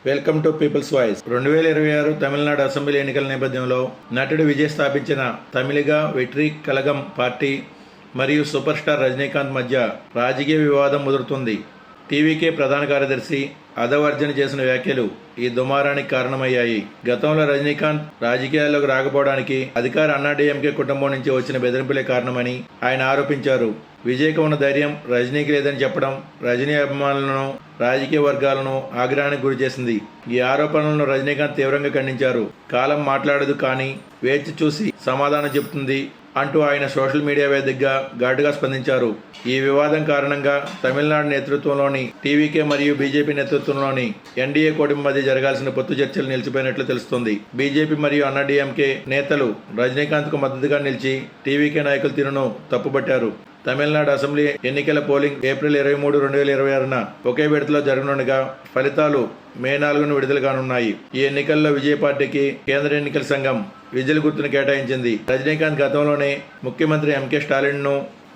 Welcome to People's Voice. 2026 Tamil Nadu assembly ఎన్నికల నేపథ్యంలో నటుడు విజయ్ స్థాపించిన తమిళిగా వెట్రి కళగం పార్టీ మరియు సూపర్ స్టార్ రజనీకాంత్ మధ్య రాజకీయ వివాదం ముదురుతుంది. టీవీకే ప్రధాన కార్యదర్శి అదవర్జన్ చేసిన వ్యాఖ్యలు ఈ దుమారానికి కారణమయ్యాయి. గతంలో రజనీకాంత్ రాజకీయాల్లోకి రాకపోవడానికి అధికార అన్నాడీఎంకే కుటుంబం నుంచి వచ్చిన బెదిరింపులే కారణమని ఆయన ఆరోపించారు. విజయ్కి ఉన్న ధైర్యం రజనీకి లేదని చెప్పడం రజనీ అభిమానులను, రాజకీయ వర్గాలను ఆగ్రహానికి గురి చేసింది. ఈ ఆరోపణలను రజనీకాంత్ తీవ్రంగా ఖండించారు. కాలం మాట్లాడదు కానీ వేచి చూసి సమాధానం చెబుతుంది అంటూ ఆయన సోషల్ మీడియా వేదికగా ఘాటుగా స్పందించారు. ఈ వివాదం కారణంగా తమిళనాడు నేతృత్వంలోని టీవీకే మరియు బీజేపీ నేతృత్వంలోని ఎన్డీఏ కూటమి మధ్య జరగాల్సిన పొత్తు చర్చలు నిలిచిపోయినట్లు తెలుస్తోంది. బీజేపీ మరియు అన్నాడీఎంకే నేతలు రజనీకాంత్ కు మద్దతుగా నిలిచి టీవీకే నాయకుల తీరును తప్పుపట్టారు. తమిళనాడు అసెంబ్లీ ఎన్నికల పోలింగ్ ఏప్రిల్ 23, 2026న ఒకే విడతలో జరగనుండగా ఫలితాలు మే 4న విడుదల కానున్నాయి. ఈ ఎన్నికల్లో విజయ్ పార్టీకి కేంద్ర ఎన్నికల సంఘం విజిల్ గుర్తును కేటాయించింది. రజనీకాంత్ గతంలోనే ముఖ్యమంత్రి ఎంకే స్టాలిన్ను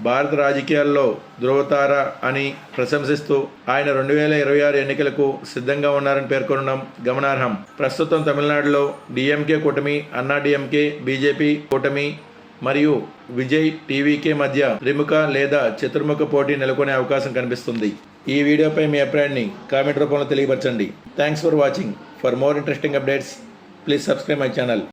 భారత రాజకీయాల్లో ధృవతార అని ప్రశంసిస్తూ ఆయన 2026 ఎన్నికలకు సిద్ధంగా ఉన్నారని పేర్కొనడం గమనార్హం. ప్రస్తుతం తమిళనాడులో డీఎంకే కూటమి, అన్నాడీఎంకే, బీజేపీ కూటమి మరియు విజయ్ టీవీకే మధ్య త్రిముఖ లేదా చతుర్ముఖ పోటీ నెలకొనే అవకాశం కనిపిస్తుంది. ఈ వీడియోపై మీ అభిప్రాయాన్ని కామెంట్ రూపంలో తెలియపరచండి. Thanks for watching. For more interesting updates please subscribe my channel.